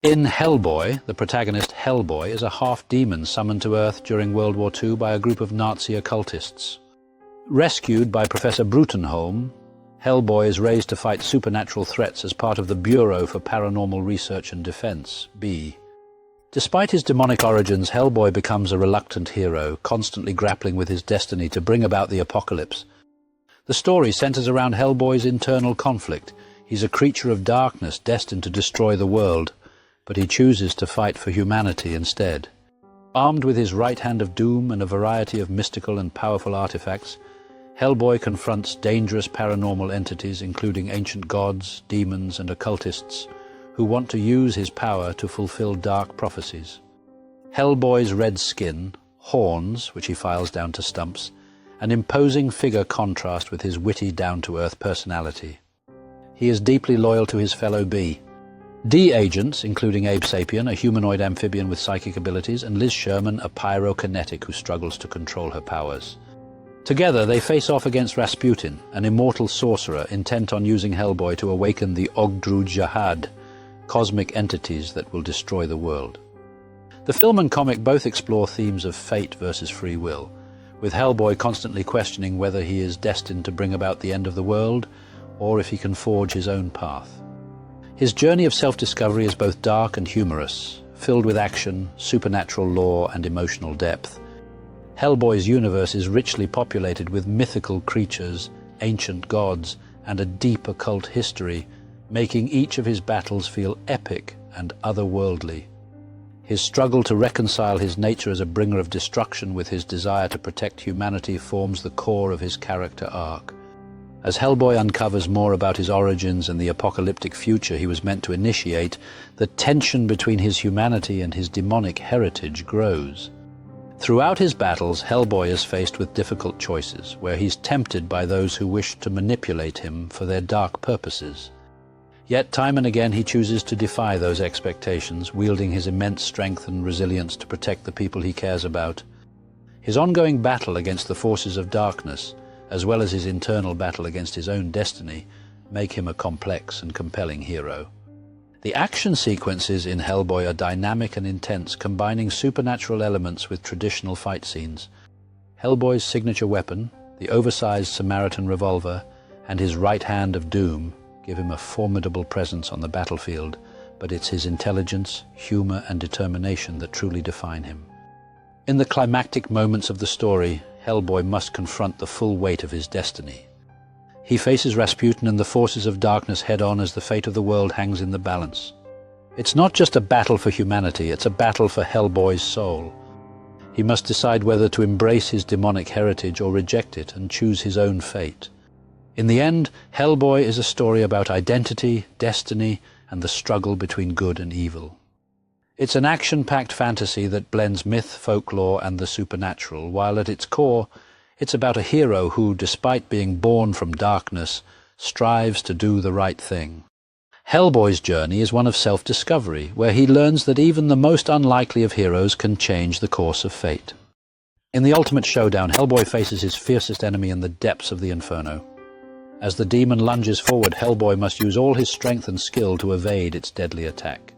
In Hellboy, the protagonist Hellboy is a half-demon summoned to Earth during World War II by a group of Nazi occultists. Rescued by Professor Bruttenholm, Hellboy is raised to fight supernatural threats as part of the Bureau for Paranormal Research and Defense, B. Despite his demonic origins, Hellboy becomes a reluctant hero, constantly grappling with his destiny to bring about the apocalypse. The story centers around Hellboy's internal conflict. He's a creature of darkness destined to destroy the world, but he chooses to fight for humanity instead. Armed with his right hand of doom and a variety of mystical and powerful artifacts, Hellboy confronts dangerous paranormal entities including ancient gods, demons, and occultists who want to use his power to fulfill dark prophecies. Hellboy's red skin, horns, which he files down to stumps, an imposing figure contrast with his witty, down-to-earth personality. He is deeply loyal to his fellow B. D agents, including Abe Sapien, a humanoid amphibian with psychic abilities, and Liz Sherman, a pyrokinetic who struggles to control her powers. Together, they face off against Rasputin, an immortal sorcerer intent on using Hellboy to awaken the Ogdru Jahad, cosmic entities that will destroy the world. The film and comic both explore themes of fate versus free will, with Hellboy constantly questioning whether he is destined to bring about the end of the world, or if he can forge his own path. His journey of self-discovery is both dark and humorous, filled with action, supernatural lore, and emotional depth. Hellboy's universe is richly populated with mythical creatures, ancient gods, and a deep occult history, making each of his battles feel epic and otherworldly. His struggle to reconcile his nature as a bringer of destruction with his desire to protect humanity forms the core of his character arc. As Hellboy uncovers more about his origins and the apocalyptic future he was meant to initiate, the tension between his humanity and his demonic heritage grows. Throughout his battles, Hellboy is faced with difficult choices, where he's tempted by those who wish to manipulate him for their dark purposes. Yet time and again he chooses to defy those expectations, wielding his immense strength and resilience to protect the people he cares about. His ongoing battle against the forces of darkness, as well as his internal battle against his own destiny, make him a complex and compelling hero. The action sequences in Hellboy are dynamic and intense, combining supernatural elements with traditional fight scenes. Hellboy's signature weapon, the oversized Samaritan revolver, and his right hand of doom give him a formidable presence on the battlefield, but it's his intelligence, humor, and determination that truly define him. In the climactic moments of the story, Hellboy must confront the full weight of his destiny. He faces Rasputin and the forces of darkness head-on as the fate of the world hangs in the balance. It's not just a battle for humanity, it's a battle for Hellboy's soul. He must decide whether to embrace his demonic heritage or reject it and choose his own fate. In the end, Hellboy is a story about identity, destiny, and the struggle between good and evil. It's an action-packed fantasy that blends myth, folklore, and the supernatural, while at its core, it's about a hero who, despite being born from darkness, strives to do the right thing. Hellboy's journey is one of self-discovery, where he learns that even the most unlikely of heroes can change the course of fate. In the ultimate showdown, Hellboy faces his fiercest enemy in the depths of the Inferno. As the demon lunges forward, Hellboy must use all his strength and skill to evade its deadly attack.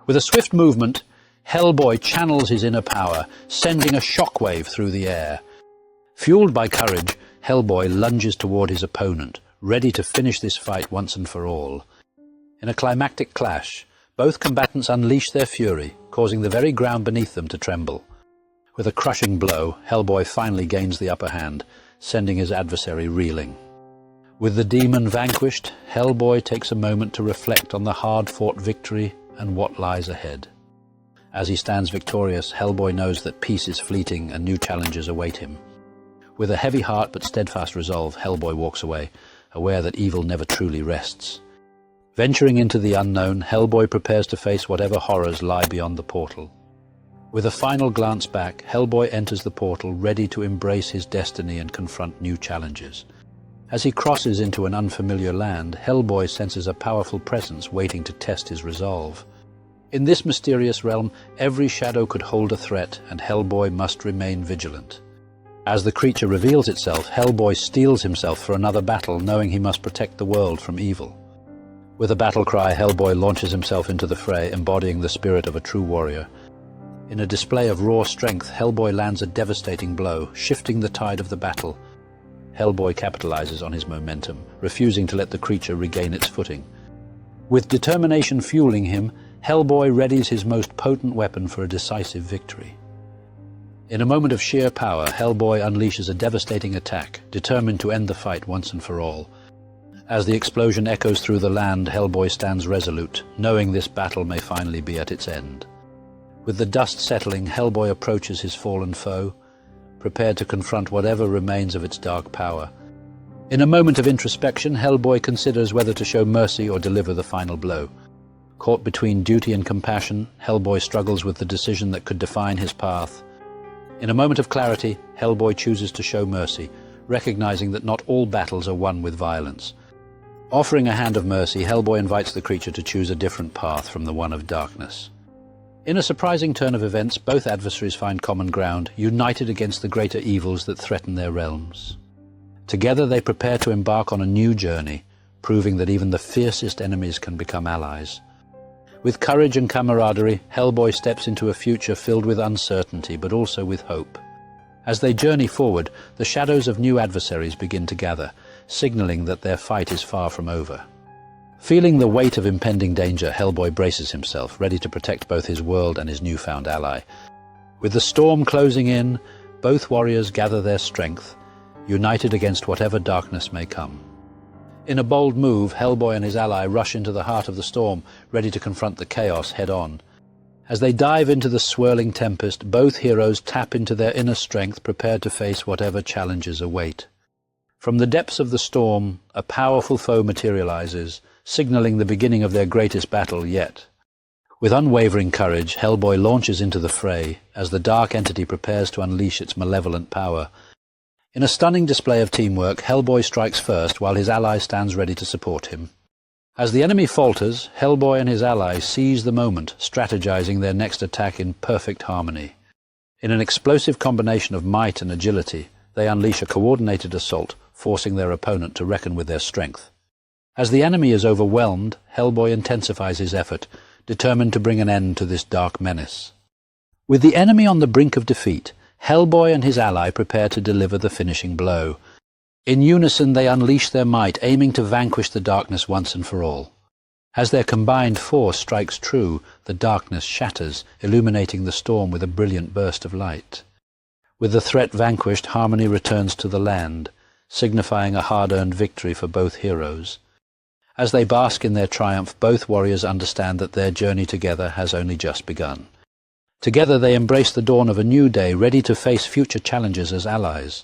With a swift movement, Hellboy channels his inner power, sending a shockwave through the air. Fueled by courage, Hellboy lunges toward his opponent, ready to finish this fight once and for all. In a climactic clash, both combatants unleash their fury, causing the very ground beneath them to tremble. With a crushing blow, Hellboy finally gains the upper hand, sending his adversary reeling. With the demon vanquished, Hellboy takes a moment to reflect on the hard-fought victory and what lies ahead. As he stands victorious, Hellboy knows that peace is fleeting and new challenges await him. With a heavy heart but steadfast resolve, Hellboy walks away, aware that evil never truly rests. Venturing into the unknown, Hellboy prepares to face whatever horrors lie beyond the portal. With a final glance back, Hellboy enters the portal, ready to embrace his destiny and confront new challenges. As he crosses into an unfamiliar land, Hellboy senses a powerful presence waiting to test his resolve. In this mysterious realm, every shadow could hold a threat, and Hellboy must remain vigilant. As the creature reveals itself, Hellboy steels himself for another battle, knowing he must protect the world from evil. With a battle cry, Hellboy launches himself into the fray, embodying the spirit of a true warrior. In a display of raw strength, Hellboy lands a devastating blow, shifting the tide of the battle. Hellboy capitalizes on his momentum, refusing to let the creature regain its footing. With determination fueling him, Hellboy readies his most potent weapon for a decisive victory. In a moment of sheer power, Hellboy unleashes a devastating attack, determined to end the fight once and for all. As the explosion echoes through the land, Hellboy stands resolute, knowing this battle may finally be at its end. With the dust settling, Hellboy approaches his fallen foe, prepared to confront whatever remains of its dark power. In a moment of introspection, Hellboy considers whether to show mercy or deliver the final blow. Caught between duty and compassion, Hellboy struggles with the decision that could define his path. In a moment of clarity, Hellboy chooses to show mercy, recognizing that not all battles are won with violence. Offering a hand of mercy, Hellboy invites the creature to choose a different path from the one of darkness. In a surprising turn of events, both adversaries find common ground, united against the greater evils that threaten their realms. Together they prepare to embark on a new journey, proving that even the fiercest enemies can become allies. With courage and camaraderie, Hellboy steps into a future filled with uncertainty, but also with hope. As they journey forward, the shadows of new adversaries begin to gather, signaling that their fight is far from over. Feeling the weight of impending danger, Hellboy braces himself, ready to protect both his world and his newfound ally. With the storm closing in, both warriors gather their strength, united against whatever darkness may come. In a bold move, Hellboy and his ally rush into the heart of the storm, ready to confront the chaos head-on. As they dive into the swirling tempest, both heroes tap into their inner strength, prepared to face whatever challenges await. From the depths of the storm, a powerful foe materializes, signaling the beginning of their greatest battle yet. With unwavering courage, Hellboy launches into the fray as the dark entity prepares to unleash its malevolent power. In a stunning display of teamwork, Hellboy strikes first while his ally stands ready to support him. As the enemy falters, Hellboy and his ally seize the moment, strategizing their next attack in perfect harmony. In an explosive combination of might and agility, they unleash a coordinated assault, forcing their opponent to reckon with their strength. As the enemy is overwhelmed, Hellboy intensifies his effort, determined to bring an end to this dark menace. With the enemy on the brink of defeat, Hellboy and his ally prepare to deliver the finishing blow. In unison they unleash their might, aiming to vanquish the darkness once and for all. As their combined force strikes true, the darkness shatters, illuminating the storm with a brilliant burst of light. With the threat vanquished, harmony returns to the land, signifying a hard-earned victory for both heroes. As they bask in their triumph, both warriors understand that their journey together has only just begun. Together they embrace the dawn of a new day, ready to face future challenges as allies.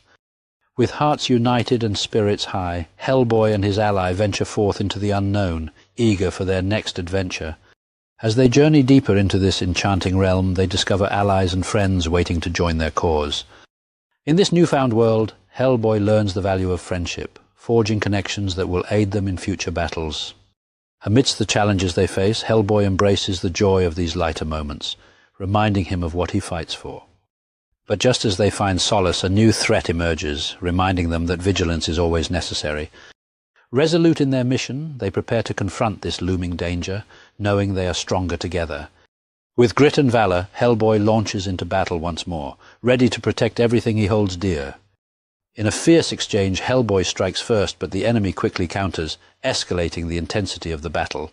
With hearts united and spirits high, Hellboy and his ally venture forth into the unknown, eager for their next adventure. As they journey deeper into this enchanting realm, they discover allies and friends waiting to join their cause. In this newfound world, Hellboy learns the value of friendship, forging connections that will aid them in future battles. Amidst the challenges they face, Hellboy embraces the joy of these lighter moments, reminding him of what he fights for. But just as they find solace, a new threat emerges, reminding them that vigilance is always necessary. Resolute in their mission, they prepare to confront this looming danger, knowing they are stronger together. With grit and valor, Hellboy launches into battle once more, ready to protect everything he holds dear. In a fierce exchange, Hellboy strikes first, but the enemy quickly counters, escalating the intensity of the battle.